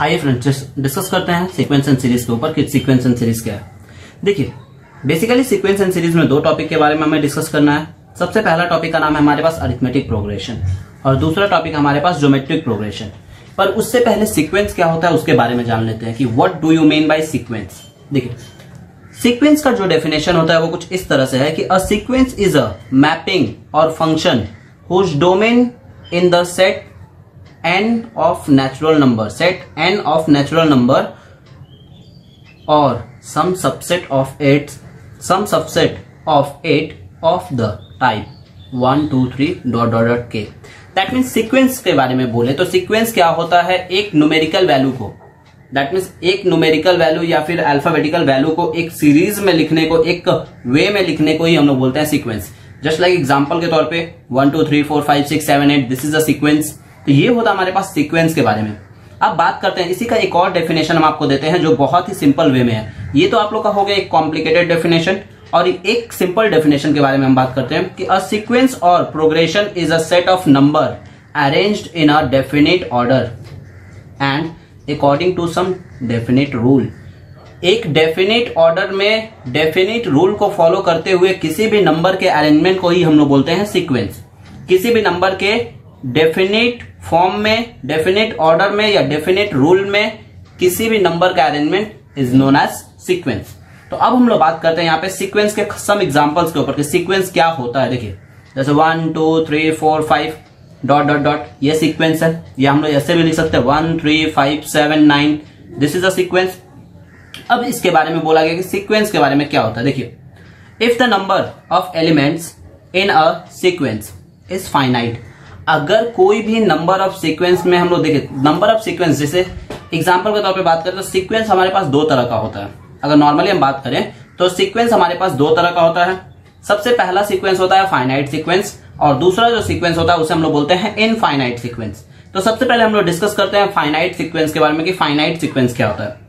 आइए friends discuss करते हैं सीक्वेंस एंड सीरीज के ऊपर कि सीक्वेंस एंड सीरीज क्या है। देखिए बेसिकली सीक्वेंस एंड सीरीज में दो टॉपिक के बारे में हमें डिस्कस करना है। सबसे पहला टॉपिक का नाम है हमारे पास अरिथमेटिक प्रोग्रेशन और दूसरा टॉपिक हमारे पास ज्योमेट्रिक प्रोग्रेशन। पर उससे पहले सीक्वेंस क्या होता है उसके बारे में जान लेते हैं कि what do you mean by sequence. देखिए सीक्वेंस का जो डेफिनेशन होता है वो कुछ इस तरह से है कि a sequence is a mapping और function whose domain in the set n of natural number, set n of natural number or some subset of it of the type 1 2 3 ... k। That means sequence के बारे में बोले तो sequence क्या होता है, एक न्यूमेरिकल वैल्यू को, दैट मीन्स एक न्यूमेरिकल वैल्यू या फिर अल्फाबेटिकल वैल्यू को एक सीरीज में लिखने को, एक वे में लिखने को ही हम लोग बोलते हैं सीक्वेंस। जस्ट लाइक एग्जांपल के तौर पे 1 2 3 4 5 6 7 8 दिस इज अ सीक्वेंस। तो ये होता हमारे पास सीक्वेंस के बारे में। अब बात करते हैं इसी का एक और डेफिनेशन हम आपको देते हैं जो बहुत ही सिंपल वे में है। ये तो आप लोग का हो गया एक कॉम्प्लिकेटेड डेफिनेशन और एक सिंपल डेफिनेशन के बारे में हम बात करते हैं कि अ सीक्वेंस और progression is a set of number arranged in a definite order and according to some definite rule. एक डेफिनेट ऑर्डर में डेफिनेट रूल को फॉलो करते हुए किसी भी नंबर के अरेंजमेंट को ही हम लोग बोलते हैं सीक्वेंस। किसी भी नंबर के डेफिनेट फॉर्म में, डेफिनेट ऑर्डर में या डेफिनेट रूल में किसी भी नंबर का arrangement is known as sequence. तो अब हम लोग बात करते हैं यहाँ पे सीक्वेंस के सम एग्जांपल्स के ऊपर कि सीक्वेंस क्या होता है। देखिए जैसे 1 2 3 4 5 ... ये सीक्वेंस है, या हम लोग ऐसे भी लिख सकते हैं 1 3 5 7 9 दिस इज अ सीक्वेंस। अब इसके बारे में बोला गया कि सीक्वेंस के बारे में क्या होता है। देखिए if the number of elements in a sequence is finite, अगर कोई भी नंबर ऑफ सीक्वेंस में हम लोग देखें नंबर ऑफ सीक्वेंस, जैसे एग्जांपल के तौर पे बात करें तो सीक्वेंस हमारे पास दो तरह का होता है। अगर नॉर्मली हम बात करें तो सीक्वेंस हमारे पास दो तरह का होता है। सबसे पहला सीक्वेंस होता है फाइनाइट सीक्वेंस और दूसरा जो सीक्वेंस होता है उसे हम लोग बोलते हैं इनफाइनाइट सीक्वेंस। तो सबसे पहले हम लोग डिस्कस करते हैं फाइनाइट सीक्वेंस के बारे में कि फाइनाइट सीक्वेंस क्या होता है।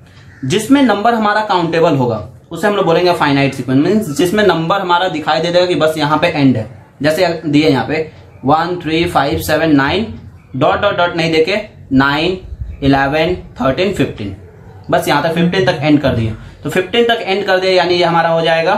जिसमें नंबर हमारा काउंटेबल होगा उसे हम लोग बोलेंगे फाइनाइट सीक्वेंस। मींस जिसमें नंबर हमारा दिखाई दे देगा कि बस यहाँ पे एंड है, जैसे दिए यहाँ पे 1 3 5 7 9 ... नहीं देके 9 11 13 15, बस यहां तक 15 तक एंड कर दिए। तो 15 तक एंड कर दिए यानी ये हमारा हो जाएगा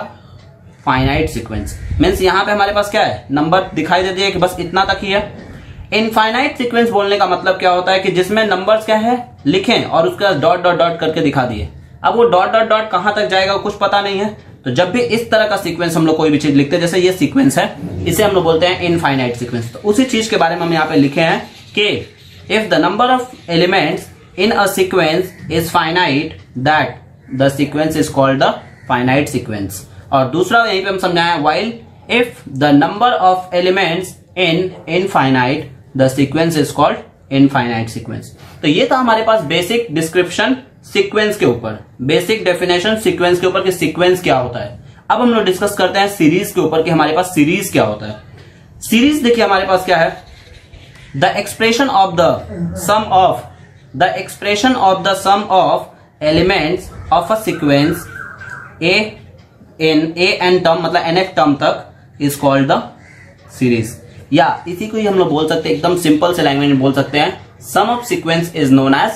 फाइनाइट सीक्वेंस। मींस यहां पे हमारे पास क्या है, नंबर दिखाई दे दिए कि बस इतना तक ही है। इनफाइनाइट सीक्वेंस बोलने का मतलब क्या होता है कि जिसमें नंबर्स क्या है लिखें और उसके बाद ... करके दिखा दिए। अब वो ... कहां तक जाएगा वो कुछ पता नहीं है। तो जब भी इस तरह का सीक्वेंस हम लोग कोई भी चीज लिखते हैं, जैसे ये सीक्वेंस है, इसे हम लोग बोलते हैं इनफाइनाइट सीक्वेंस। तो उसी चीज के बारे में हम यहाँ पे लिखे हैं कि if the number of elements in a sequence is finite that the sequence is called the finite sequence. और दूसरा यहीं पे हम समझाएं while if the number of elements in infinite the sequence is called infinite sequence. तो ये था हमारे पास बेसिक डिस्क्रिप्शन सीक्वेंस के ऊपर, बेसिक डेफिनेशन सीक्वेंस के ऊपर कि सीक्वेंस क्या होता है। अब हम लोग डिस्कस करते हैं सीरीज के ऊपर कि हमारे पास सीरीज क्या होता है। सीरीज देखिए हमारे पास क्या है, the expression of the sum of elements of a sequence n term मतलब nth टर्म तक इज कॉल्ड द सीरीज। या इसी को ही हम लोग बोल सकते हैं, एकदम सिंपल से लैंग्वेज में बोल सकते हैं, sum of sequence is known as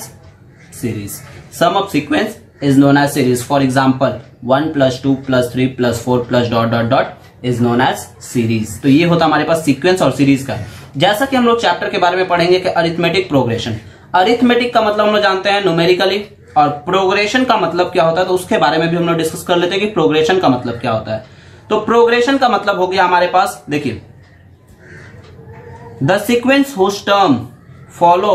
series. Sum of sequence is known as series. For example, 1 + 2 + 3 + 4 ... is known as series. तो ये होता हमारे पास सीक्वेंस और सीरीज का। जैसा कि हम लोग चैप्टर के बारे में पढ़ेंगे कि अरिथमेटिक प्रोग्रेशन। अरिथमेटिक का मतलब हम लोग जानते हैं न्यूमेरिकली, और प्रोग्रेशन का मतलब क्या होता है तो उसके बारे में भी हम लोग डिस्कस कर लेते हैं कि प्रोग्रेशन का मतलब क्या होता है। तो प्रोग्रेशन का मतलब हो गया हमारे पास, देखिए the sequence whose term follow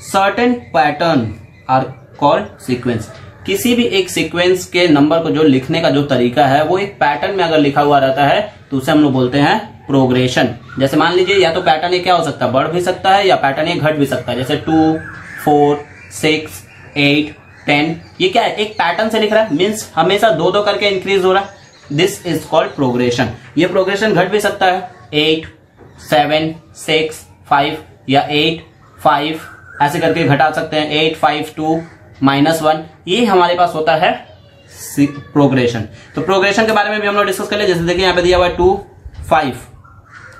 certain pattern are called sequence. किसी भी एक सीक्वेंस के नंबर को जो लिखने का जो तरीका है वो एक पैटर्न में अगर लिखा हुआ रहता है तो उसे हम लोग बोलते हैं प्रोग्रेशन। जैसे मान लीजिए या तो पैटर्न ये क्या हो सकता है, बढ़ भी सकता है या पैटर्न ये घट भी सकता है। जैसे 2 4 6 8 10 ये क्या है, एक पैटर्न से लिख रहा है, मीन्स हमेशा 2 करके इंक्रीज हो रहा है। This is called progression. ये प्रोग्रेशन घट भी सकता है, 8 7 6 5 या 8 5 ऐसे करके घटा सकते हैं, 8 5 2 -1। ये हमारे पास होता है प्रोग्रेशन। तो प्रोग्रेशन के बारे में भी हम लोग डिस्कस कर ले। जैसे देखिए यहाँ पे दिया हुआ है 2 5,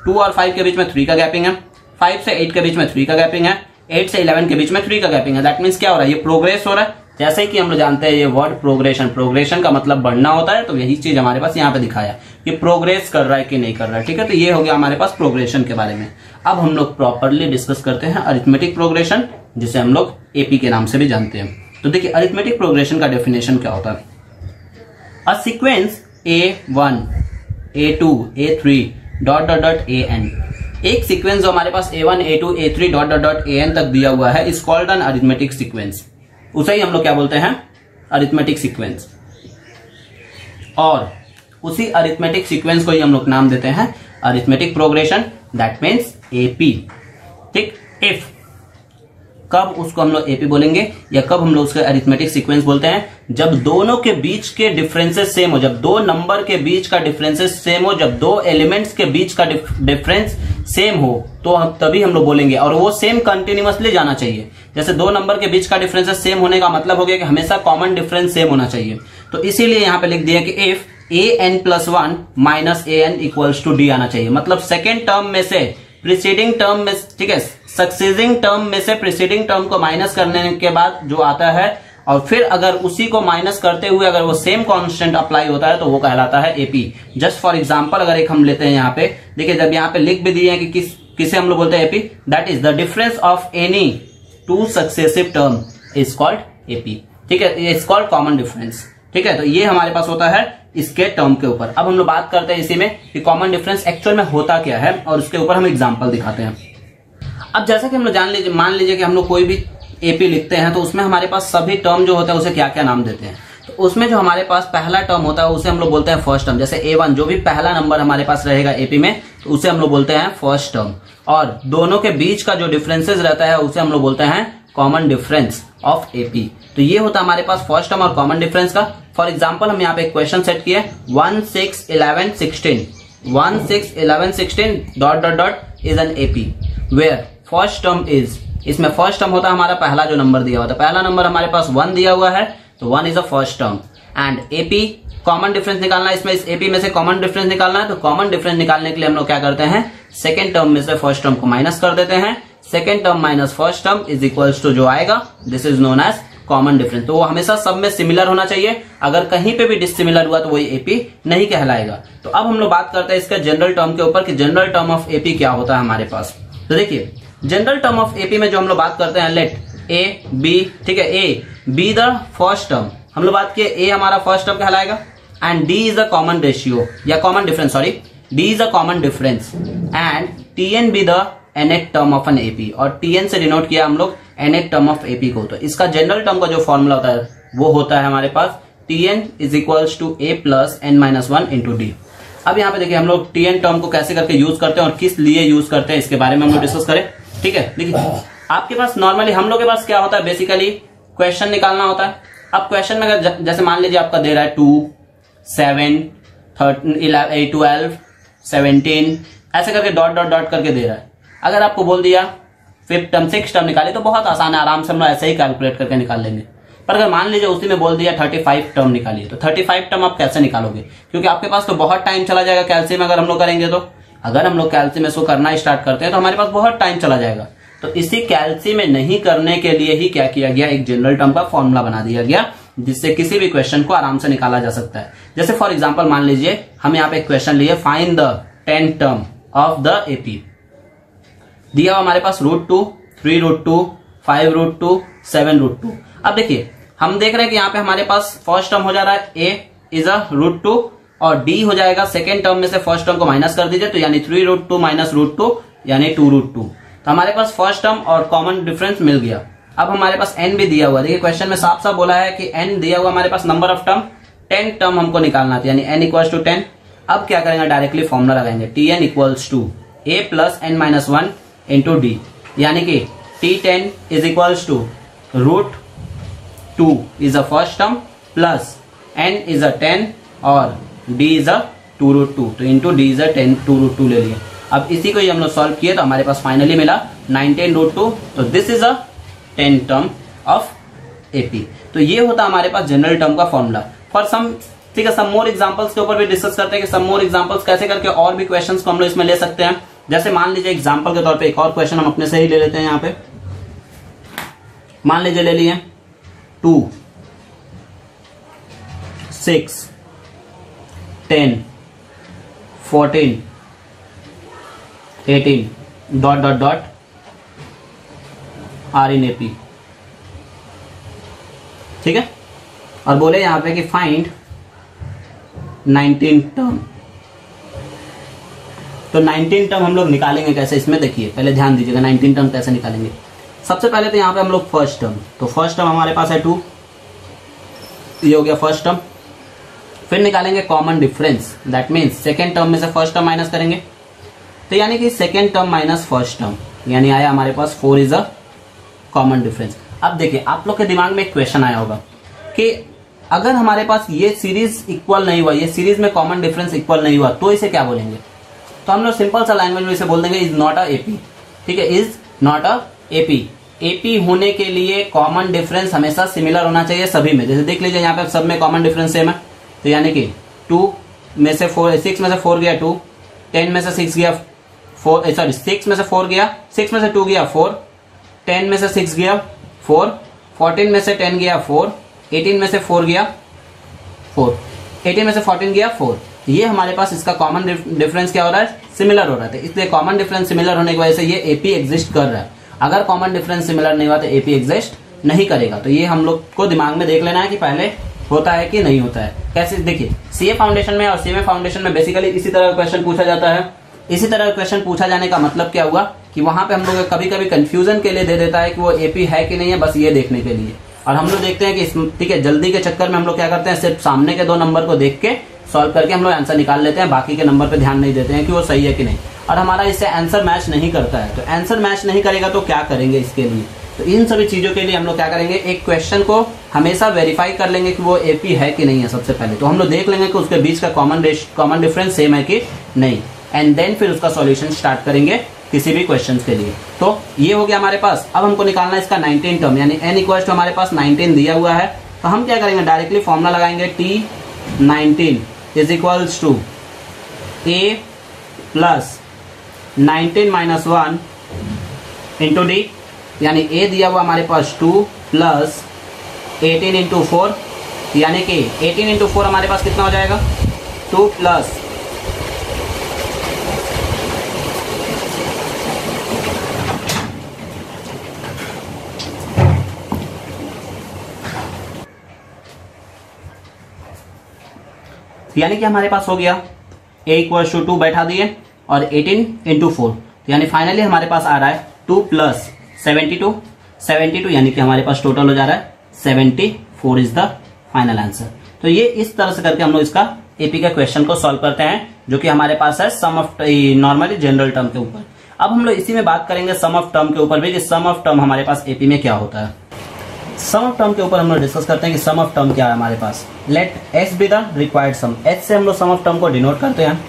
2 और 5 के बीच में 3 का गैपिंग है, 5 से 8 के बीच में 3 का गैपिंग है, 8 से 11 के बीच में 3 का गैपिंग है। दैट मीन्स क्या हो रहा है, ये प्रोग्रेस हो रहा है। जैसे कि हम लोग जानते हैं ये वर्ड प्रोग्रेशन, प्रोग्रेशन का मतलब बढ़ना होता है, तो यही चीज हमारे पास यहाँ पे दिखाया कि प्रोग्रेस कर रहा है कि नहीं कर रहा है। ठीक है, तो ये हो गया हमारे पास प्रोग्रेशन के बारे में। अब हम लोग प्रॉपरली डिस्कस करते हैं अरिथमेटिक प्रोग्रेशन, जिसे हम लोग एपी के नाम से भी जानते हैं। तो देखिए अरिथमेटिक प्रोग्रेशन का डेफिनेशन क्या होता है। A sequence A1, A2, A3 dot dot dot AN, एक सीक्वेंस जो हमारे पास A1, A2, A3 dot dot dot AN तक दिया हुआ है is called an arithmetic sequence. उसे ही हम लोग क्या बोलते हैं, अरिथमेटिक सीक्वेंस। और उसी अरिथमेटिक सीक्वेंस को ही हम लोग नाम देते हैं arithmetic progression, that means AP. ठीक, इफ कब उसको हम लोग एपी बोलेंगे या कब हम लोग उसके अरिथमेटिक सीक्वेंस बोलते हैं, जब दोनों के बीच के डिफरेंसेस सेम हो, जब दो नंबर के बीच का डिफरेंसेस सेम हो, जब दो एलिमेंट्स के बीच का डिफरेंस सेम हो, तो हम तभी हम लोग बोलेंगे। और वो सेम कंटिन्यूअसली जाना चाहिए। जैसे दो नंबर के बीच का डिफरेंसेस सेम होने का मतलब हो गया कि हमेशा कॉमन डिफरेंस सेम होना चाहिए। तो इसीलिए यहां पे लिख दिया कि if an+1 minus an equals to D आना चाहिए। मतलब सेकेंड टर्म में से प्रीसीडिंग टर्म में, ठीक है, सक्सेसिंग टर्म में से प्रीसीडिंग टर्म को माइनस करने के बाद जो आता है, और फिर अगर उसी को माइनस करते हुए अगर वो सेम कांस्टेंट अप्लाई होता है तो वो कहलाता है एपी। जस्ट फॉर एग्जांपल अगर एक हम लेते हैं यहाँ पे, देखिए जब यहाँ पे लिख भी दिए हैं कि किसे हम लोग बोलते हैं AP, that is the difference of any two successive term is called AP. ठीक है, इज कॉल्ड कॉमन डिफरेंस। ठीक है, तो ये हमारे पास होता है इसके टर्म के ऊपर। अब हम लोग बात करते हैं इसी में कि कॉमन डिफरेंस एक्चुअल में होता क्या है, और उसके ऊपर हम एग्जांपल दिखाते हैं। अब जैसा कि हम लोग मान लीजिए कि हम लोग कोई भी एपी लिखते हैं, तो उसमें हमारे पास सभी टर्म जो होता है उसे क्या क्या नाम देते हैं। तो उसमें जो हमारे पास पहला टर्म होता है उसे हम लोग बोलते हैं फर्स्ट टर्म। जैसे A1 जो भी पहला नंबर हमारे पास रहेगा एपी में, तो उसे हम लोग बोलते हैं फर्स्ट टर्म। और दोनों के बीच का जो डिफरेंसेस रहता है उसे हम लोग बोलते हैं कॉमन डिफरेंस ऑफ एपी। तो ये होता है हमारे पास फर्स्ट टर्म और कॉमन डिफरेंस का। फॉर एग्जांपल हम यहाँ पे एक क्वेश्चन सेट किए 1, 6, 11, 16 1, 6, 11, 16 dot dot dot is an AP where first term is, इसमें फर्स्ट टर्म होता है हमारा पहला जो नंबर दिया हुआ था। पहला नंबर हमारे पास 1 दिया हुआ है, तो 1 is a first term. And AP common difference निकालना है, इसमें इस एपी में से कॉमन डिफरेंस निकालना है। तो कॉमन डिफरेंस निकालने के लिए हम लोग क्या करते हैं, सेकेंड टर्म में से फर्स्ट टर्म को माइनस कर देते हैं। Second term minus first term is equals to जो आएगा, this is known as common difference. तो वो हमेशा सब में सिमिलर होना चाहिए। अगर कहीं पे भी डिसिमिलर हुआ तो वो एपी नहीं कहलाएगा। तो अब हम लोग बात करते हैं इसके जनरल टर्म के ऊपर कि जनरल टर्म ऑफ एपी क्या होता है हमारे पास। तो देखिए जनरल टर्म ऑफ एपी में जो हम लोग बात करते हैं, लेट ए बी, ठीक है, a be the first term, हम लोग बात किए ए हमारा फर्स्ट टर्म कहलाएगा, and d is a common ratio या common difference, sorry d is a common difference, and t n be the nth term of an AP. और t n से denote किया हम लोग nth टर्म ऑफ एपी को। तो इसका जनरल टर्म का जो फॉर्मूला होता है वो होता है हमारे पास t n is equals to a plus n minus 1 into d. अब यहाँ पे देखिए हम लोग टीएन टर्म को कैसे करके यूज करते हैं और किस लिए यूज करते हैं इसके बारे में हम लोग डिस्कस करें। ठीक है, देखिए आपके पास नॉर्मली हम लोग के पास क्या होता है, बेसिकली क्वेश्चन निकालना होता है। अब क्वेश्चन में अगर जैसे मान लीजिए आपका दे रहा है 2, 7, 13, 12, 17 ऐसे करके डॉट डॉट डॉट करके दे रहा है। अगर आपको बोल दिया फिफ्थ टर्म, सिक्स टर्म निकाले तो बहुत आसान है, आराम से हम लोग ऐसे ही कैलकुलेट करके निकाल लेंगे। पर अगर मान लीजिए उसी में बोल दिया 35 टर्म निकालिए, तो 35 टर्म आप कैसे निकालोगे, क्योंकि आपके पास तो बहुत टाइम चला जाएगा कैल्सियम अगर हम लोग करेंगे। तो अगर हम लोग कैल्सियम इसको करना स्टार्ट करते हैं तो हमारे पास बहुत टाइम चला जाएगा। तो इसी कैल्सियम में नहीं करने के लिए ही क्या किया गया, एक जनरल टर्म का फॉर्मूला बना दिया गया जिससे किसी भी क्वेश्चन को आराम से निकाला जा सकता है। जैसे फॉर एग्जाम्पल मान लीजिए हम यहाँ पे एक क्वेश्चन लिए, find the 10th term of the AP. दिया हमारे पास √2, 3√2, 5√2, 7√2। अब देखिए हम देख रहे हैं कि यहाँ पे हमारे पास फर्स्ट टर्म हो जा रहा है a इज अ √2 और d हो जाएगा सेकेंड टर्म में से फर्स्ट टर्म को माइनस कर दीजिए, तो यानी 3√2 माइनस √2 यानी 2√2। तो हमारे पास फर्स्ट टर्म और कॉमन डिफरेंस मिल गया। अब हमारे पास n भी दिया हुआ, देखिए क्वेश्चन में साफ साफ बोला है कि n दिया हुआ हमारे पास नंबर ऑफ टर्म, 10 टर्म हमको निकालना था, यानी n इक्वल्स टू 10। अब क्या करेंगे, डायरेक्टली फॉर्मूला लगाएंगे, tn equals to a plus n minus 1 into D, यानी कि T10 is equals to √2 is a first term plus n is a 10 और d इज अ 2√2, तो इंटू डी इज अ 10, 2√2 ले लिए। अब इसी को ही हम लोग सॉल्व किए तो हमारे पास फाइनली मिला 19√2। तो this is a 10th term of AP. तो ये होता हमारे पास जनरल टर्म का फॉर्मूला। फॉर सम, ठीक है, सम मोर एग्जांपल्स के ऊपर भी डिस्कस करते हैं कि सम मोर एग्जांपल्स कैसे करके और भी क्वेश्चंस को हम लोग इसमें ले सकते हैं। जैसे मान लीजिए एग्जांपल के तौर पे एक और क्वेश्चन हम अपने से ही ले लेते हैं यहाँ पे। मान लीजिए ले लिए 2, 6, 10, 14, 18 dot dot dot are in AP, ठीक है। और बोले यहां पे कि फाइंड 19 टर्म। तो 19 टर्म हम लोग निकालेंगे कैसे, इसमें देखिए पहले ध्यान दीजिएगा 19 टर्म कैसे निकालेंगे। सबसे पहले तो यहाँ पे हम लोग फर्स्ट टर्म, तो फर्स्ट टर्म हमारे पास है 2, ये हो गया फर्स्ट टर्म। फिर निकालेंगे common difference, that means second term में से फर्स्ट टर्म माइनस करेंगे, तो यानी कि second term minus first term, यानी आया हमारे पास 4 इज अ कॉमन डिफरेंस। अब देखिए आप लोग के दिमाग में एक क्वेश्चन आया होगा कि अगर हमारे पास ये सीरीज इक्वल नहीं हुआ, ये सीरीज में कॉमन डिफरेंस इक्वल नहीं हुआ, तो इसे क्या बोलेंगे। तो हम लोग सिंपल सा लैंग्वेज में इसे बोल देंगे इज नॉट अ एपी, ठीक है, is not a AP. AP होने के लिए कॉमन डिफरेंस हमेशा सिमिलर होना चाहिए सभी में। जैसे देख लीजिए यहाँ पे सब में कॉमन डिफरेंस सेम है, तो यानी कि 2 में से 4, 6 में से 4 गया 2, 10 में से 6 गया 4, सॉरी 6 में से 4 गया, 6 में से 2 गया 4, 10 में से 6 गया 4, 14 में से 10 गया 4, 18 में से 4 गया 4, 18 में से 14 गया 4। ये हमारे पास इसका कॉमन डिफरेंस क्या हो रहा है, सिमिलर हो रहा है। इसलिए कॉमन डिफरेंस सिमिलर होने की वजह से ये एपी एग्जिस्ट कर रहा है। अगर कॉमन डिफरेंस सिमिलर नहीं हुआ तो एपी एग्जिस्ट नहीं करेगा। तो ये हम लोग को दिमाग में देख लेना है कि पहले होता है कि नहीं होता है। कैसे, देखिए सीए फाउंडेशन में और सीएमए फाउंडेशन में बेसिकली इसी तरह का क्वेश्चन पूछा जाता है। इसी तरह का क्वेश्चन पूछा जाने का मतलब क्या हुआ कि वहां पे हम लोग कभी कभी कंफ्यूजन के लिए दे देता है कि वो एपी है कि नहीं है, बस ये देखने के लिए। और हम लोग देखते हैं कि ठीक है, जल्दी के चक्कर में हम लोग क्या करते हैं, सिर्फ सामने के 2 नंबर को देख के सॉल्व करके हम लोग आंसर निकाल लेते हैं, बाकी के नंबर पे ध्यान नहीं देते हैं कि वो सही है कि नहीं। और हमारा इससे आंसर मैच नहीं करता है, तो आंसर मैच नहीं करेगा तो क्या करेंगे इसके लिए। तो इन सभी चीजों के लिए हम लोग क्या करेंगे, एक क्वेश्चन को हमेशा वेरीफाई कर लेंगे कि वो एपी है कि नहीं है। सबसे पहले तो हम लोग देख लेंगे कि उसके बीच का कॉमन डिफरेंस सेम है कि नहीं, एंड देन फिर उसका सॉल्यूशन स्टार्ट करेंगे किसी भी क्वेश्चन के लिए। तो ये हो गया हमारे पास। अब हमको निकालना है इसका 19 टर्म, यानी n इक्वल टू हमारे पास 19 दिया हुआ है। तो हम क्या करेंगे, डायरेक्टली फॉर्मूला लगाएंगे T19 is equals to a plus 19 minus 1 into D, यानी a दिया हुआ हमारे पास 2 प्लस 18 इंटू 4, यानी कि 18 इंटू 4 हमारे पास कितना हो जाएगा, 2 प्लस यानी कि हमारे पास हो गया a इक्वल टू 2 बैठा दिए और 18 इंटू 4, यानी फाइनली हमारे पास आ रहा है 2 प्लस 72 यानी कि हमारे पास टोटल हो जा रहा है 74 इज द फाइनल आंसर। तो ये इस तरह से करके हम लोग इसका एपी का क्वेश्चन को सॉल्व करते हैं, जो कि हमारे पास है sum of normally general term के ऊपर। अब हम लोग इसी में बात करेंगे सम ऑफ टर्म के ऊपर भी, कि सम ऑफ टर्म हमारे पास एपी में क्या होता है। सम ऑफ टर्म के ऊपर हम लोग डिस्कस करते हैं कि सम ऑफ टर्म क्या है हमारे पास। Let S be the required sum, h से हम लोग सम ऑफ टर्म को डिनोट करते हैं।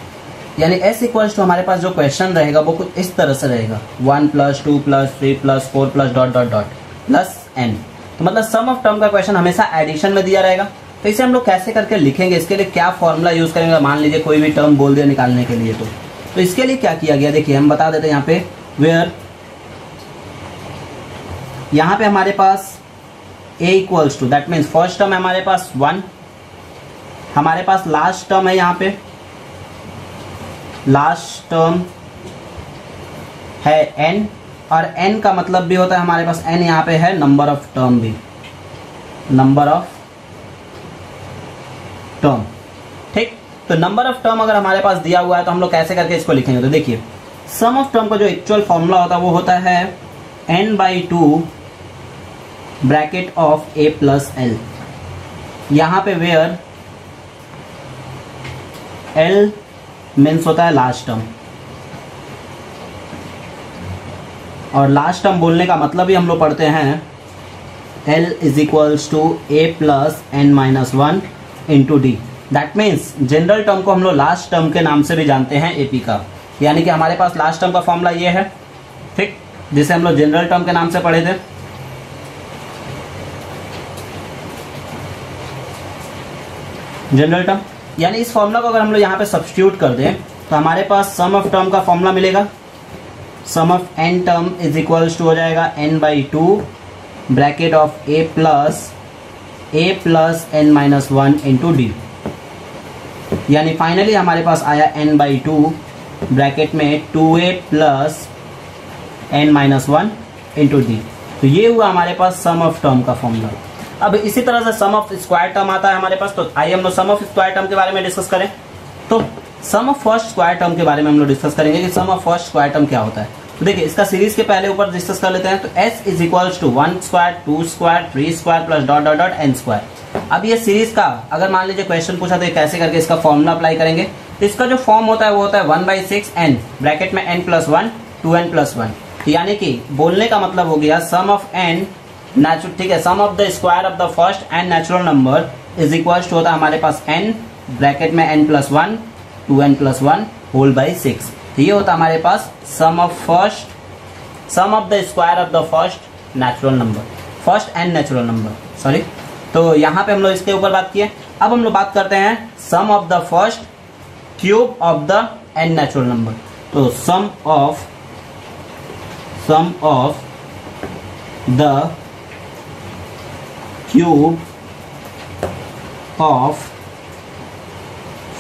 यानी एस इक्वल्स टू हमारे पास जो क्वेश्चन रहेगा वो कुछ इस तरह से रहेगा, 1 plus 2 plus 3 plus 4 plus dot dot dot plus N. तो मतलब सम ऑफ टर्म का क्वेश्चन हमेशा एडिशन में दिया रहेगा। तो इसे हम लोग कैसे करके लिखेंगे, इसके लिए क्या फॉर्मूला यूज करेंगे। मान लीजिए कोई भी टर्म बोल दिया निकालने के लिए, तो इसके लिए क्या किया गया, देखिए हम बता देते हैं यहाँ पे, वेयर यहाँ पे हमारे पास a equals to, that means first term है हमारे पास 1, हमारे पास लास्ट टर्म है यहाँ पे, लास्ट टर्म है n, और n का मतलब भी होता है हमारे पास n यहाँ पे है नंबर ऑफ टर्म भी, नंबर ऑफ टर्म, ठीक। तो नंबर ऑफ टर्म अगर हमारे पास दिया हुआ है तो हम लोग कैसे करके इसको लिखेंगे। तो देखिए सम ऑफ टर्म का जो एक्चुअल फॉर्मूला होता है वो होता है n/2 bracket of a plus l, यहाँ पे वेयर l मीन्स होता है लास्ट टर्म, और लास्ट टर्म बोलने का मतलब ही हम लोग पढ़ते हैं l is equals to a plus n minus 1 into D. That means general term को हम लोग लास्ट टर्म के नाम से भी जानते हैं एपी का, यानी कि हमारे पास लास्ट टर्म का फॉर्मूला ये है, ठीक, जिसे हम लोग जनरल टर्म के नाम से पढ़े थे। जनरल टर्म, यानी इस फॉर्मूला को अगर हम लोग यहाँ पे सब्स्टिट्यूट कर दें तो हमारे पास सम ऑफ टर्म का फॉर्मूला मिलेगा, sum of n term is equals to हो जाएगा n/2 bracket of a plus n-1 into D, यानी फाइनली हमारे पास आया n/2 ब्रैकेट में 2a plus n-1 into D. तो ये हुआ हमारे पास सम ऑफ टर्म का फॉर्मूला। अब इसी तरह से सम ऑफ स्क्वायर टर्म आता है हमारे पास, तो आइए हम लोग सम ऑफ स्क्वायर टर्म के बारे में डिस्कस करें। तो sum of first square term के बारे में हम लोग डिस्कस करेंगे कि सम ऑफ फर्स्ट स्क्वायर टर्म क्या होता है। तो देखिए इसका सीरीज के पहले ऊपर डिस्कस कर लेते हैं। तो s is equals to 1 square 2 square 3 square plus dot dot dot n square. अब ये सीरीज का अगर मान लीजिए क्वेश्चन पूछा तो कैसे करके इसका फॉर्मूला अप्लाई करेंगे। तो इसका जो फॉर्म होता है वो होता है 1/6 n ब्रैकेट में n+1 2n+1। तो यानी कि बोलने का मतलब हो गया सम ऑफ n नेचुरल, ठीक है, sum of the square of the first n natural number is equals to होता है हमारे पास n ब्रैकेट में n+1 2n+1 होल बाई 6। तो ये होता है हमारे पास sum of the square of the first natural number, first n natural number, sorry. तो यहाँ पे हम लोग इसके ऊपर बात किए। अब हम लोग बात करते हैं sum of the first cube of the n natural number. तो sum of the cube of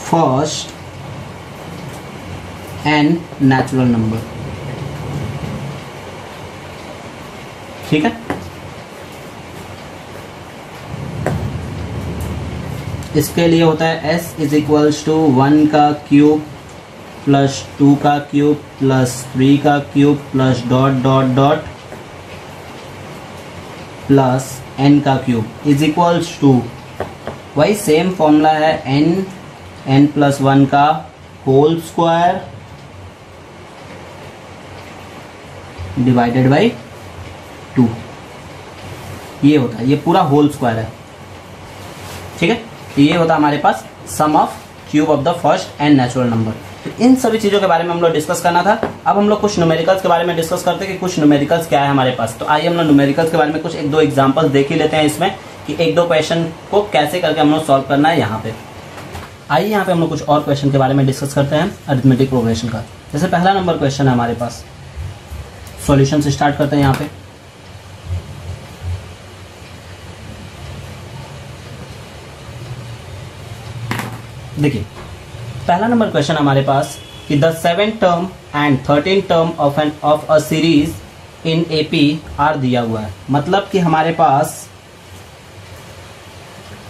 first n natural number, ठीक है। इसके लिए होता है s इज इक्वल्स टू 1 का क्यूब प्लस 2 का क्यूब प्लस 3 का cube plus dot dot dot plus n का क्यूब इज इक्वल्स टू वही सेम फॉर्मूला है n+1 का होल स्क्वायर डिवाइडेड बाई 2। ये होता है, ये पूरा होल स्क्वायर है, ठीक है। ये होता है हमारे पास sum of cube of the first n natural number. तो इन सभी चीजों के बारे में हम लोग डिस्कस करना था। अब हम लोग कुछ न्यूमेरिकल्स के बारे में डिस्कस करते हैं कि कुछ न्यूमेरिकल्स क्या है हमारे पास। तो आइए हम लोग न्यूमेरिकल्स के बारे में कुछ 1-2 एग्जांपल्स देख ही लेते हैं इसमें कि 1-2 क्वेश्चन को कैसे करके हम लोग सॉल्व करना है यहाँ पे। आइए यहाँ पे हम लोग कुछ और क्वेश्चन के बारे में डिस्कस करते हैं अरिथमेटिक प्रोग्रेशन का। जैसे पहला नंबर क्वेश्चन है हमारे पास, सॉल्यूशन से स्टार्ट करते हैं यहाँ पे। देखिए पहला नंबर क्वेश्चन हमारे पास कि the 7th term and 13th term of a series in AP are दिया हुआ है। मतलब कि हमारे पास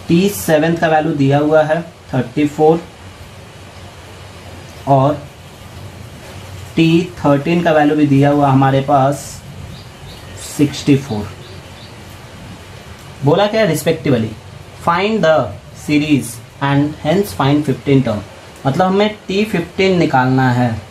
t7 का वैल्यू दिया हुआ है 34 और t13 का वैल्यू भी दिया हुआ हमारे पास 64। बोला क्या respectively find the series and hence find 15 term. मतलब हमें t15 निकालना है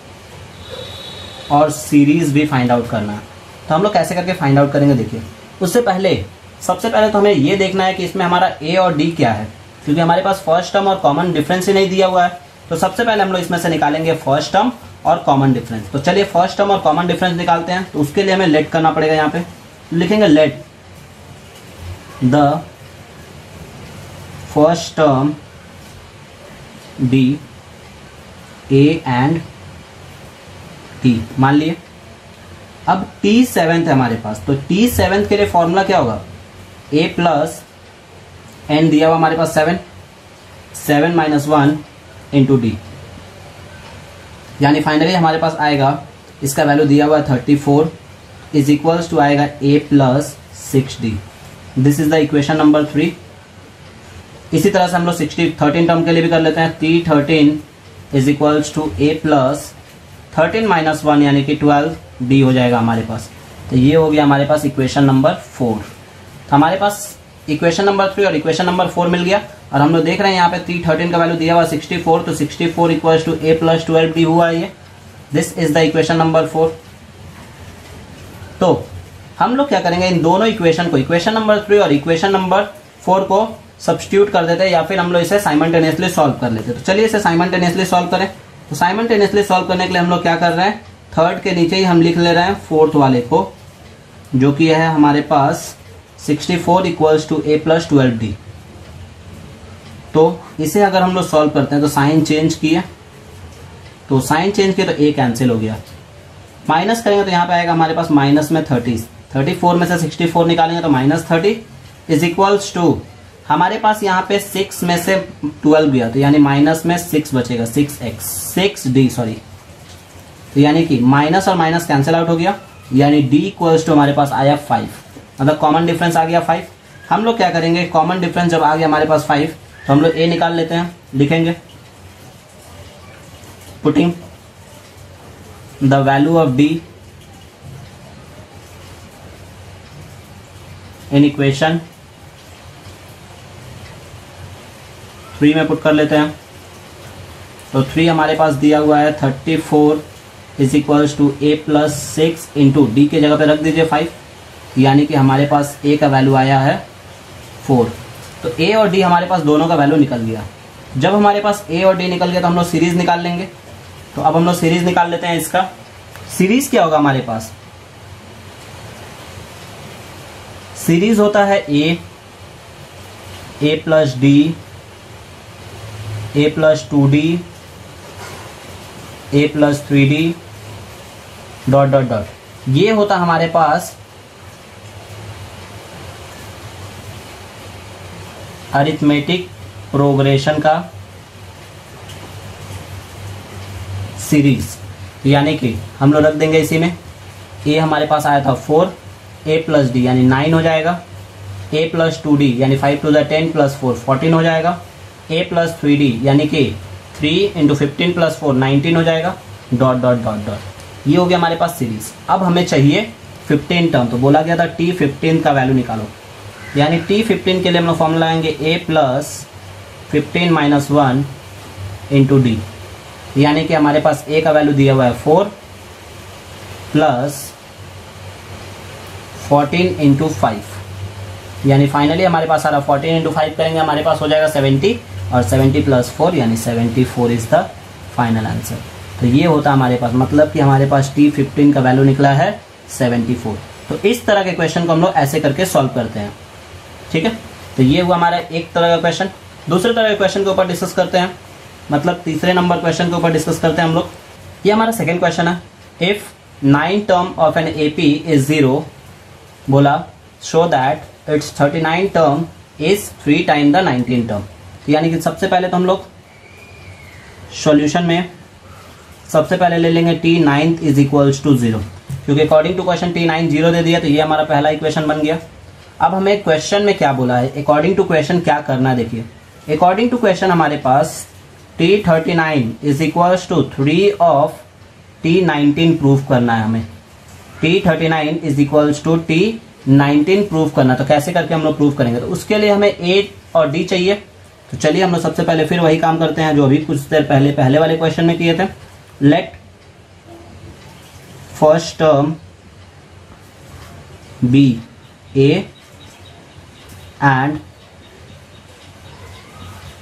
और सीरीज भी फाइंड आउट करना है। तो हम लोग कैसे करके फाइंड आउट करेंगे, देखिए उससे पहले सबसे पहले तो हमें ये देखना है कि इसमें हमारा a और d क्या है, क्योंकि हमारे पास फर्स्ट टर्म और कॉमन डिफरेंस ही नहीं दिया हुआ है। तो सबसे पहले हम लोग इसमें से निकालेंगे फर्स्ट टर्म और कॉमन डिफरेंस। तो चलिए फर्स्ट टर्म और कॉमन डिफरेंस निकालते हैं। तो उसके लिए हमें लेट करना पड़ेगा। यहाँ पे लिखेंगे let the first term be a and t, मान लिए। अब t7 है हमारे पास, तो t7 के लिए फॉर्मूला क्या होगा, a प्लस n दिया हुआ हमारे पास 7 माइनस 1 इंटू डी, यानी फाइनली हमारे पास आएगा इसका वैल्यू दिया हुआ 34 इज इक्वल्स टू आएगा a plus 6d। This is the equation number 3। इसी तरह से हम लोग 13 टर्म के लिए भी कर लेते हैं। t13 is equals to a plus 13 minus 1 यानी कि 12d हो जाएगा हमारे पास। तो ये हो गया हमारे पास इक्वेशन नंबर 4। तो हमारे पास इक्वेशन नंबर 3 और इक्वेशन नंबर 4 मिल गया। और हम लोग देख रहे हैं यहाँ पे t13 का वैल्यू दिया हुआ 64, तो 64 equals to a plus 12d हुआ है ये। This is the equation number 4। तो हम लोग क्या करेंगे, इन दोनों इक्वेशन को, इक्वेशन नंबर 3 और इक्वेशन नंबर 4 को सब्स्टिट्यूट कर देते हैं या फिर हम लोग इसे साइमल्टेनियसली सॉल्व कर लेते हैं। तो चलिए इसे साइमल्टेनियसली सॉल्व करें। तो साइमल्टेनियसली सॉल्व करने के लिए हम लोग क्या कर रहे हैं, थर्ड के नीचे ही हम लिख ले रहे हैं फोर्थ वाले को, जो कि है हमारे पास 64 equals to a plus 12d। तो इसे अगर हम लोग सॉल्व करते हैं तो साइन चेंज किया, तो a कैंसिल हो गया। माइनस करेंगे तो यहाँ पे आएगा हमारे पास माइनस में 30 34 में से 64 निकालेंगे तो -30 इज इक्वल्स टू हमारे पास यहाँ पे 6 में से 12 गया तो यानी माइनस में 6 बचेगा 6d सॉरी। तो यानी कि माइनस और माइनस कैंसिल आउट हो गया, यानी d इक्वल्स टू हमारे पास आया 5, मतलब कॉमन डिफरेंस आ गया 5। हम लोग क्या करेंगे, कॉमन डिफरेंस जब आ गया हमारे पास 5 तो हम लोग a निकाल लेते हैं, लिखेंगे putting the value of d in equation 3 में पुट कर लेते हैं। तो 3 हमारे पास दिया हुआ है 34 is equals to a plus 6 into D के जगह पे रख दीजिए 5, यानी कि हमारे पास a का वैल्यू आया है 4। तो a और d हमारे पास दोनों का वैल्यू निकल गया। जब हमारे पास a और d निकल गया तो हम लोग सीरीज निकाल लेंगे। तो अब हम लोग सीरीज निकाल लेते हैं। इसका सीरीज क्या होगा हमारे पास, सीरीज होता है a plus d, a plus 2d, a plus 3d dot dot dot. ये होता हमारे पास अरिथमेटिक प्रोग्रेशन का सीरीज, यानी कि हम लोग रख देंगे इसी में a हमारे पास आया था 4, a प्लस डी यानी 9 हो जाएगा, a प्लस 2d यानी 5 टू द 10 प्लस 4 14 हो जाएगा, a प्लस 3d यानी कि 3 इंटू 15 प्लस 4 19 हो जाएगा डॉट डॉट डॉट डॉट। ये हो गया हमारे पास सीरीज। अब हमें चाहिए 15 टर्म, तो बोला गया था t15 का वैल्यू निकालो, यानी t15 के लिए हम लोग फॉर्मूला लाएंगे a plus 15 minus 1 into D, यानी कि हमारे पास a का वैल्यू दिया हुआ है 4 प्लस 14 इंटू 5, यानी फाइनली हमारे पास आ रहा 14 इंटू 5 करेंगे हमारे पास हो जाएगा 70, और 70 प्लस 4 यानी 74 इज द फाइनल आंसर। तो ये होता हमारे पास, मतलब कि हमारे पास t15 का वैल्यू निकला है 74। तो इस तरह के क्वेश्चन को हम लोग ऐसे करके सॉल्व करते हैं, ठीक है। तो ये हुआ हमारा एक तरह का क्वेश्चन। दूसरे तरह के क्वेश्चन के ऊपर डिस्कस करते हैं, मतलब तीसरे नंबर क्वेश्चन के ऊपर डिस्कस करते हैं हम लोग। ये हमारा सेकंड क्वेश्चन है। If 9 term of an AP is 0, बोला show that it's 39 term is 3 time the 19 term. यानी कि सबसे पहले तो हम लोग सॉल्यूशन में सबसे पहले ले लेंगे t9 इज इक्वल्स टू 0, क्योंकि अकॉर्डिंग टू क्वेश्चन t9 0 दे दिया, तो ये हमारा पहला इक्वेशन बन गया। अब हमें क्वेश्चन में क्या बोला है, अकॉर्डिंग टू क्वेश्चन क्या करना है, देखिए अकॉर्डिंग टू क्वेश्चन हमारे पास t39 is equals to 3 of t19 proof करना है हमें। t39 is equals to t19 proof करना, तो कैसे करके हम लोग प्रूफ करेंगे, तो उसके लिए हमें a और d चाहिए। तो चलिए हम लोग सबसे पहले फिर वही काम करते हैं जो अभी कुछ देर पहले वाले क्वेश्चन में किए थे। Let first term be a and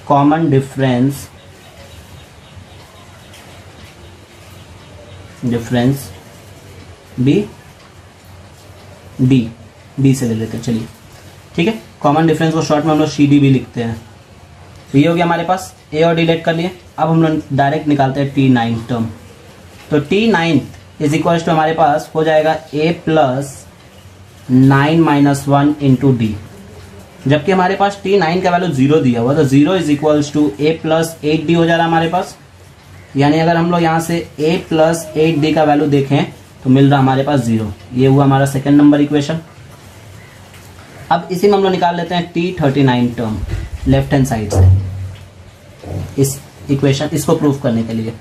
common difference b d से ले लेते हैं, चलिए ठीक है। कॉमन डिफरेंस को शॉर्ट में हम लोग सी डी भी लिखते हैं। तो ये हो गया हमारे पास, a और d लेट कर लिए। अब हम लोग डायरेक्ट निकालते हैं t9 टर्म। तो t9 इज इक्वल टू हमारे पास हो जाएगा a plus 9 minus 1 into D, जबकि हमारे पास t9 का वैल्यू 0 दिया हुआ, तो 0 is equals to a plus 8d हो जा रहा है हमारे पास। यानी अगर हम लोग यहाँ से a प्लस 8d का वैल्यू देखें तो मिल रहा हमारे पास 0। ये हुआ हमारा सेकंड नंबर इक्वेशन। अब इसी में हम लोग निकाल लेते हैं t39 term left hand side से, इस इक्वेशन इसको प्रूफ करने के लिए।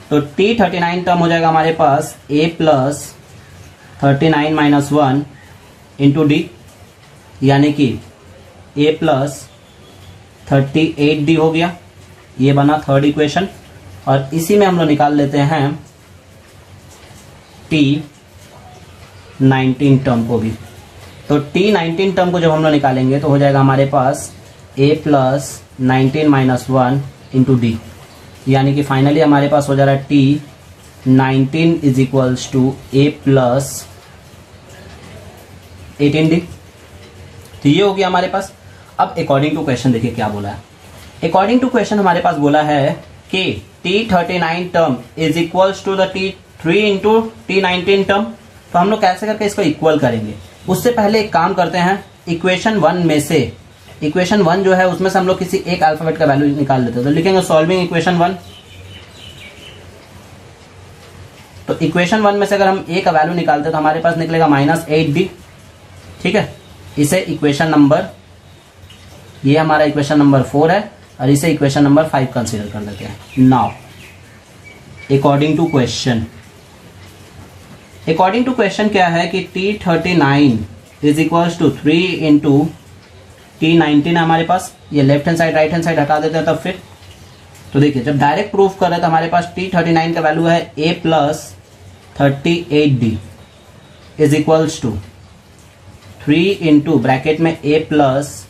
तो t39 टर्म हो जाएगा हमारे पास a plus 39 minus 1 into D, यानी कि a प्लस 38d हो गया। ये बना थर्ड इक्वेशन। और इसी में हम लोग निकाल लेते हैं t19 टर्म को भी। तो t19 टर्म को जब हम लोग निकालेंगे तो हो जाएगा हमारे पास a plus 19 minus 1 into D, यानी कि फाइनली हमारे पास हो जा रहा है t19 is equals to a plus 18d। तो ये हो गया हमारे पास। अब अकॉर्डिंग टू क्वेश्चन देखिए क्या बोला है। अकॉर्डिंग टू क्वेश्चन हमारे पास बोला है कि t39 term is equals to the t3 into t19 term. तो हम लोग कैसे करके इसको इक्वल करेंगे, उससे पहले एक काम करते हैं, इक्वेशन 1 में से, इक्वेशन 1 जो है उसमें से हम लोग किसी एक अल्फाबेट का वैल्यू निकाल लेते हैं। तो लिखेंगे सॉल्विंग इक्वेशन 1। तो इक्वेशन 1 में से अगर हम ए का वैल्यू निकालते हैं तो हमारे पास निकलेगा -8d। ठीक है, इसे इक्वेशन नंबर, ये हमारा इक्वेशन नंबर 4 है और इसे इक्वेशन नंबर 5 कंसीडर कर लेते हैं। Now according to question, according to question क्या है कि T39 is equals to 3 into T19 है हमारे पास। ये left hand side right hand side हटा देते हैं तब फिर। तो देखिए जब डायरेक्ट प्रूफ कर रहे तो हमारे पास T39 का वैल्यू है a plus 38d is equals to 3 into bracket में a प्लस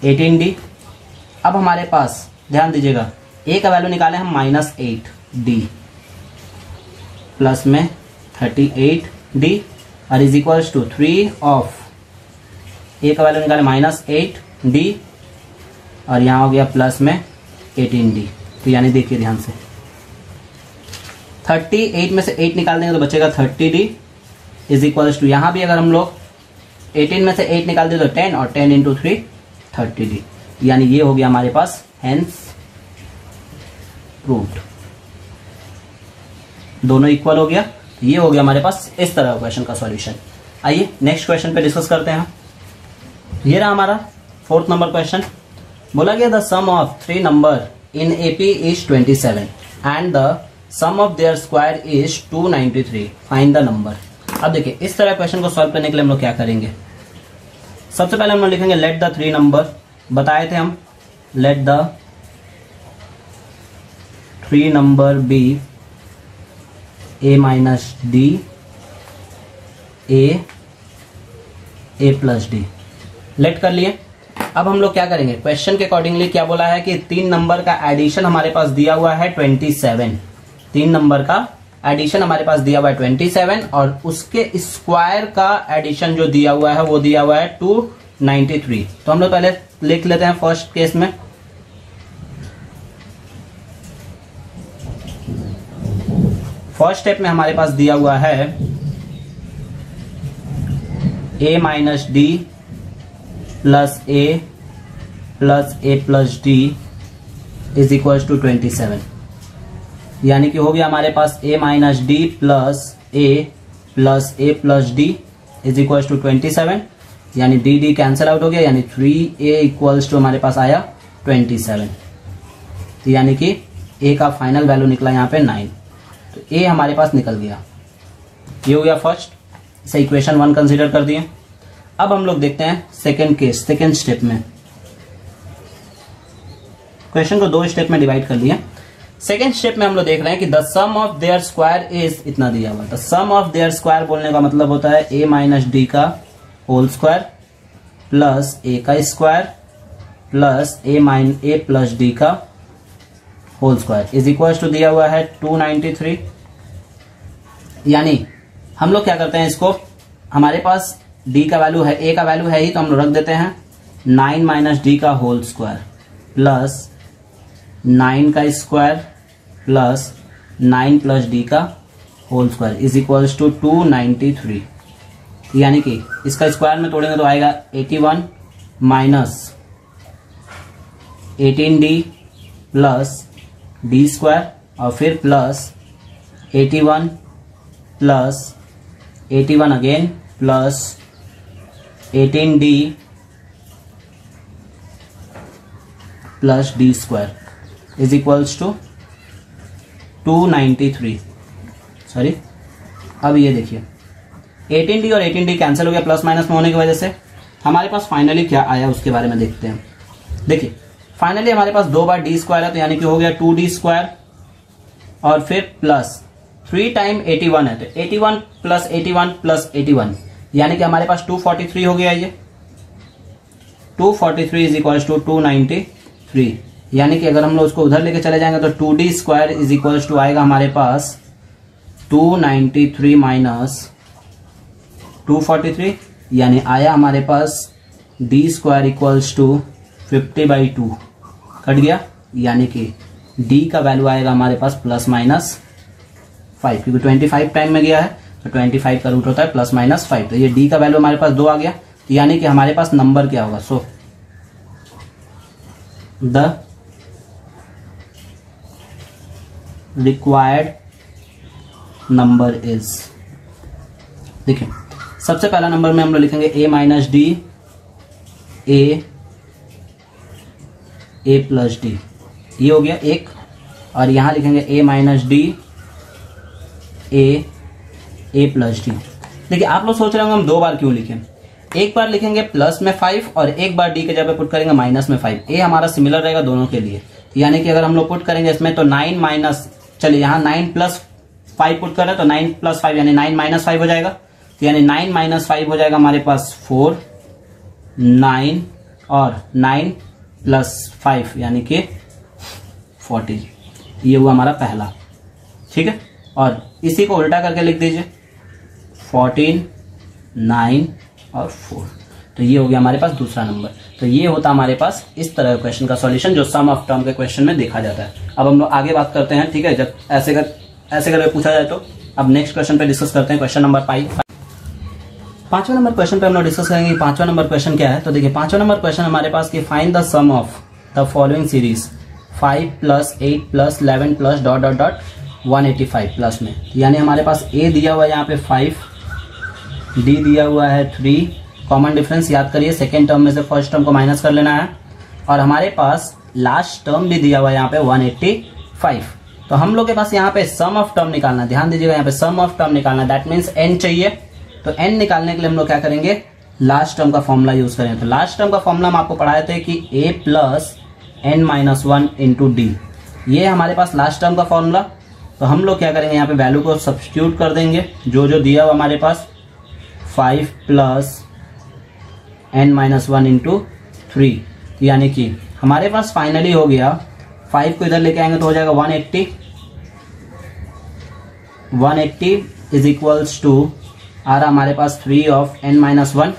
18d। अब हमारे पास ध्यान दीजिएगा a का वैल्यू निकाले हम -8d प्लस में 38d और is equals to 3 of a का वैल्यू निकाले -8d और यहां हो गया प्लस में 18d। तो यानी देखिए ध्यान से 38 में से 8 निकाल देंगे तो बचेगा 30d इज इक्वल्स टू, यहां भी अगर हम लोग 18 में से 8 निकाल दे तो 10 और 10 इंटू 3 30d। यानी ये हो गया हमारे पास हेंस प्रूव्ड, दोनों इक्वल हो गया। ये हो गया हमारे पास इस तरह क्वेश्चन का सॉल्यूशन। आइए नेक्स्ट क्वेश्चन पे डिस्कस करते हैं। ये रहा हमारा 4th नंबर क्वेश्चन। बोला गया the sum of 3 number in AP is 27 and the sum of their square is 293, find the number. अब देखिए इस तरह क्वेश्चन को सॉल्व करने के लिए हम लोग क्या करेंगे, सबसे पहले हम लोग लिखेंगे लेट द 3 नंबर, बताए थे हम let the 3 number be a minus D a plus D, let कर लिए। अब हम लोग क्या करेंगे, क्वेश्चन के अकॉर्डिंगली क्या बोला है कि 3 नंबर का एडिशन हमारे पास दिया हुआ है 27, 3 नंबर का एडिशन हमारे पास दिया हुआ है 27 और उसके स्क्वायर का एडिशन जो दिया हुआ है वो दिया हुआ है 293। तो हम लोग पहले लिख लेते हैं फर्स्ट केस में। फर्स्ट स्टेप में हमारे पास दिया हुआ है a minus D plus a plus D is equal to 27, यानी कि हो गया हमारे पास a minus D plus a plus D is equal to 27, यानी डी कैंसिल आउट हो गया, यानी 3a इक्वल्स टू हमारे पास आया 27। तो यानी कि a का फाइनल वैल्यू निकला यहाँ पे 9, तो a हमारे पास निकल गया। ये हो गया फर्स्ट, इसे इक्वेशन 1 कंसीडर कर दिए। अब हम लोग देखते हैं सेकेंड केस, सेकेंड स्टेप में। क्वेश्चन को 2 स्टेप में डिवाइड कर लिया। सेकेंड स्टेप में हम लोग देख रहे हैं कि the sum of their square is इतना दिया हुआ। The sum of their square बोलने का मतलब होता है a माइनस डी का होल स्क्वायर प्लस a का square plus a plus D का whole square is equal to दिया हुआ है 293। यानी हम लोग क्या करते हैं, इसको हमारे पास d का वैल्यू है, a का वैल्यू है ही तो हम लोग रख देते हैं 9 माइनस डी का होल स्क्वायर प्लस 9 का स्क्वायर प्लस 9 प्लस डी का whole square is equals to 293। यानी कि इसका स्क्वायर में तोड़ेंगे तो आएगा 81 minus 18d plus D square और फिर plus 81 plus 81 again plus 18d plus D square is equals to 293। Sorry, अब ये देखिए 18d और 18d कैंसिल हो गया प्लस माइनस में होने की वजह से। हमारे पास फाइनली क्या आया उसके बारे में देखते हैं। देखिए फाइनली हमारे पास 2 बार डी स्क्वायर है तो यानी कि हो गया 2d स्क्वायर और फिर प्लस 3 टाइम 81 है तो 81 प्लस 81 प्लस 81 यानी कि हमारे पास 243 हो गया। ये 243 इज इक्वल टू 293, यानी कि अगर हम लोग उसको उधर लेके चले जाएंगे तो 2d square is equal to आएगा हमारे पास 293 माइनस 243, यानी आया हमारे पास d square equals to 50/2 cut गया, यानी कि d का वैल्यू आएगा हमारे पास प्लस माइनस 5 क्योंकि 25 टाइम में गया है तो 25 का रूट होता है ±5। तो ये डी का वैल्यू हमारे पास 2 आ गया, यानी कि हमारे पास नंबर क्या होगा, so the required number is, देखिए सबसे पहला नंबर में हम लोग लिखेंगे a minus D a plus D, ये हो गया एक। और यहां लिखेंगे a minus D a plus D. देखिए आप लोग सोच रहे होंगे हम 2 बार क्यों लिखें, एक बार लिखेंगे प्लस में 5 और एक बार डी के जगह पुट करेंगे माइनस में 5। ए हमारा सिमिलर रहेगा दोनों के लिए, यानी कि अगर हम लोग पुट करेंगे इसमें तो 9 माइनस, चलिए यहाँ 9 प्लस 5 पुट करें तो 9 प्लस 5 यानी 9 माइनस 5 हो जाएगा, तो यानी 9 माइनस 5 हो जाएगा हमारे पास 4, 9 और 9 प्लस 5 यानी कि 14। ये हुआ हमारा पहला, ठीक है। और इसी को उल्टा करके लिख दीजिए 14, 9 और 4, तो ये हो गया हमारे पास दूसरा नंबर। तो ये होता हमारे पास इस तरह का क्वेश्चन का सॉल्यूशन जो सम ऑफ टर्म के क्वेश्चन में देखा जाता है। अब हम लोग आगे बात करते हैं, ठीक है, जब ऐसे करके पूछा जाए तो। अब नेक्स्ट क्वेश्चन पे डिस्कस करते हैं, क्वेश्चन नंबर 5। 5वां नंबर क्वेश्चन पे हम लोग डिस्कस करेंगे 5वां नंबर क्वेश्चन क्या है। तो देखिए 5वां नंबर क्वेश्चन हमारे पास कि find the sum of the following series 5 + 8 + 11 + ... 185 plus में, यानी हमारे पास a दिया हुआ है यहाँ पे 5, d दिया हुआ है 3, कॉमन डिफरेंस याद करिए सेकेंड टर्म में से फर्स्ट टर्म को माइनस कर लेना है, और हमारे पास लास्ट टर्म भी दिया हुआ है यहाँ पे 185। तो हम लोग के पास यहाँ पे सम ऑफ टर्म निकालना, ध्यान दीजिएगा यहाँ पे सम ऑफ टर्म निकालना, दैट मीन्स n चाहिए। तो n निकालने के लिए हम लोग क्या करेंगे, लास्ट टर्म का फॉर्मूला यूज करेंगे। तो लास्ट टर्म का फॉर्मूला हम आपको पढ़ाए थे कि a + n-1 × d, ये हमारे पास लास्ट टर्म का फॉर्मूला। तो हम लोग क्या करेंगे, यहाँ पे वैल्यू को सब्स्टिट्यूट कर देंगे, जो जो दिया हुआ हमारे पास 5 + n-1 × 3, यानी कि हमारे पास फाइनली हो गया 5 को इधर लेके आएंगे तो हो जाएगा 180 इज इक्वल्स टू आ रहा हमारे पास 3 ऑफ n-1,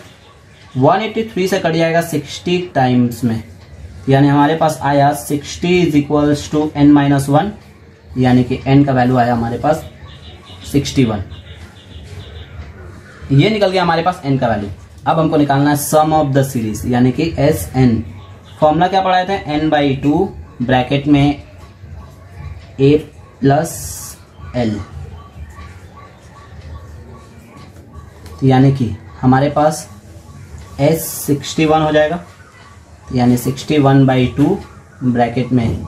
183 से कट जाएगा 60 टाइम्स में, यानी हमारे पास आया 60 इज इक्वल्स टू n-1, यानी कि n का वैल्यू आया हमारे पास 61। ये निकल गया हमारे पास n का वैल्यू। अब हमको निकालना है सम ऑफ द सीरीज, यानी कि Sn। फॉर्मूला क्या पढ़ाए थे, n/2 ब्रैकेट में a + l, यानी कि हमारे पास S 61 हो जाएगा, यानी 61/2 ब्रैकेट में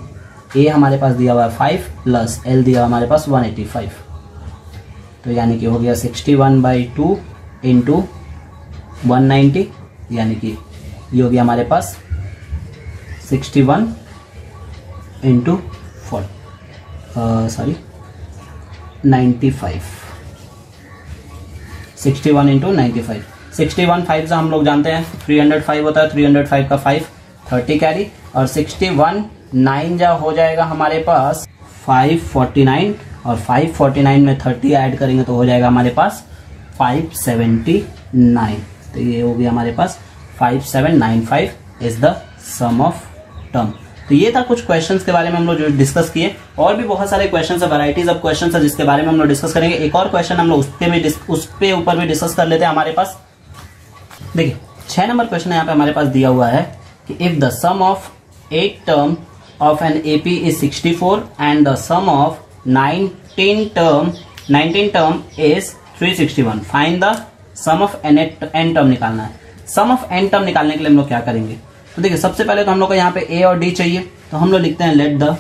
a हमारे पास दिया हुआ है 5 प्लस l दिया हुआ हमारे पास 185, तो यानी कि हो गया 61/2 × 190, यानी कि ये हो गया हमारे पास 61 × 95, 61 × 95। 61 5 से हम लोग जानते हैं 305 होता है, 305 का 5 30 कैरी, और 61 9 जा हो जाएगा हमारे पास 549, और 549 में 30 ऐड करेंगे तो हो जाएगा हमारे पास 579। तो ये हो गया हमारे पास 5795 is the sum of term. तो ये था कुछ क्वेश्चंस के बारे में हम लोग जो डिस्कस किए, और भी बहुत सारे क्वेश्चंस है, वैरायटीज ऑफ क्वेश्चंस है जिसके बारे में हम लोग डिस्कस करेंगे। एक और क्वेश्चन हम लोग उसके ऊपर भी डिस्कस कर लेते हैं हमारे पास। देखिए 6 नंबर क्वेश्चन यहाँ पे हमारे पास दिया हुआ है कि if the sum of 8 term of an AP is 64 and the sum of 19 term is 361, find the sum of n term निकालना है। sum of n term निकालने के लिए हम लोग क्या करेंगे, तो देखिए सबसे पहले तो हम लोग को यहाँ पे a और d चाहिए, तो हम लोग लिखते हैं let the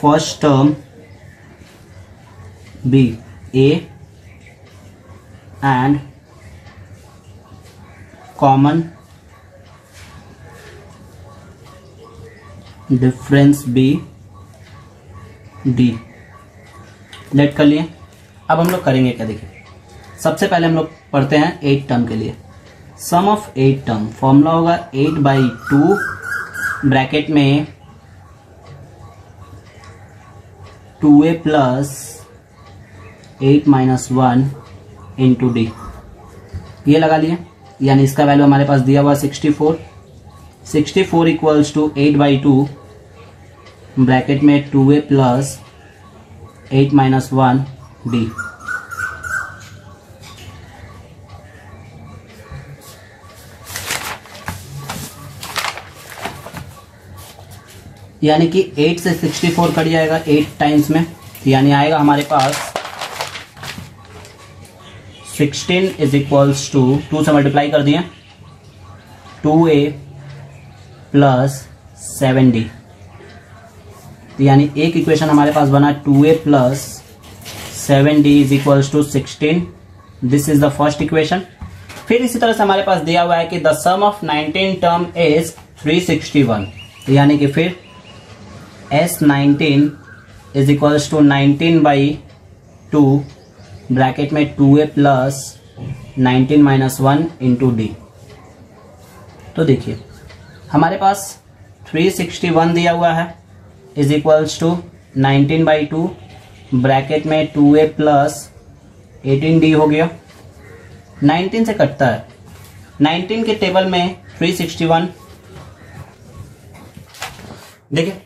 first term be a and common difference be D. Let कर लिए। अब हम लोग करेंगे क्या, देखिए सबसे पहले हम लोग पढ़ते हैं 8 टर्म के लिए। सम ऑफ 8 टर्म फॉर्मूला होगा 8/2 ब्रैकेट में 2a + 8 - 1 × d, ये लगा लिए, यानी इसका वैल्यू हमारे पास दिया हुआ 64 इक्वल्स टू 8/2 ब्रैकेट में 2a + 8 माइनस 1 डी। यानी कि 8 से 64 कट जाएगा 8 टाइम्स में, यानी आएगा हमारे पास 16 इज इक्वल्स टू 2 से मल्टीप्लाई कर दिए 2a प्लस 7d। यानी एक इक्वेशन हमारे पास बना 2a प्लस 7d is equals to 16। This is the first equation. फिर इसी तरह से हमारे पास दिया हुआ है कि the sum of 19 term is 361। यानी कि फिर S19 is equals to 19 by 2 bracket में 2a plus 19 minus 1 into D. तो देखिए हमारे पास 361 दिया हुआ है is equals to 19 by 2 bracket में 2a प्लस 18d हो गया। 19 से कटता है, 19 के टेबल में 361। देखिए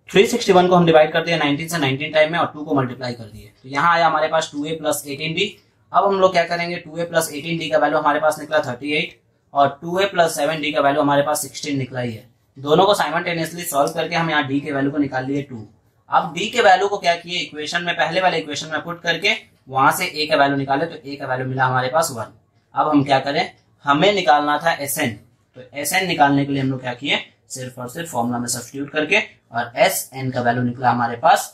361 को हम डिवाइड करते हैं 19 से 19 टाइम में और 2 को मल्टीप्लाई कर दिए, तो यहाँ आया हमारे पास 2a प्लस 18d। अब हम लोग क्या करेंगे, 2a प्लस 18d का वैल्यू हमारे पास निकला 38 और 2a प्लस 7d का वैल्यू हमारे पास 16 निकला ही है। दोनों को साइमल्टेनियसली सॉल्व करके हम यहाँ d के वैल्यू को निकाल लिए 2। अब d के वैल्यू को क्या किए, इक्वेशन में पहले वाले इक्वेशन में पुट करके वहां से a का वैल्यू निकाले, तो a का वैल्यू मिला हमारे पास 1। अब हम क्या करें, हमें निकालना था Sn, तो Sn निकालने के लिए हम लोग क्या किए, सिर्फ और सिर्फ फॉर्मूला में सब्स्टिट्यूट करके और Sn का वैल्यू निकला हमारे पास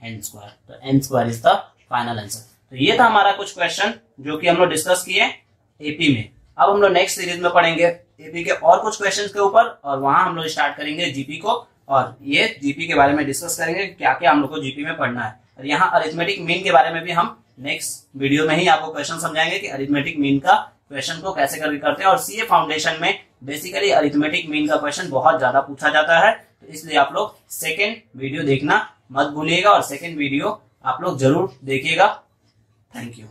n²। तो n² is the final answer. तो ये था हमारा कुछ क्वेश्चन जो कि हम लोग डिस्कस किए एपी में। अब हम लोग नेक्स्ट सीरीज में पढ़ेंगे एपी के और कुछ क्वेश्चंस के ऊपर, और वहां हम लोग स्टार्ट करेंगे जीपी को, और ये जीपी के बारे में डिस्कस करेंगे क्या क्या हम लोग को जीपी में पढ़ना है। और यहाँ अरिथमेटिक मीन के बारे में भी हम नेक्स्ट वीडियो में ही आपको क्वेश्चन समझाएंगे कि अरिथमेटिक मीन का क्वेश्चन को कैसे करके करते हैं। और सीए फाउंडेशन में बेसिकली अरिथमेटिक मीन का क्वेश्चन बहुत ज्यादा पूछा जाता है, तो इसलिए आप लोग सेकेंड वीडियो देखना मत भूलिएगा और सेकेंड वीडियो आप लोग जरूर देखिएगा। Thank you.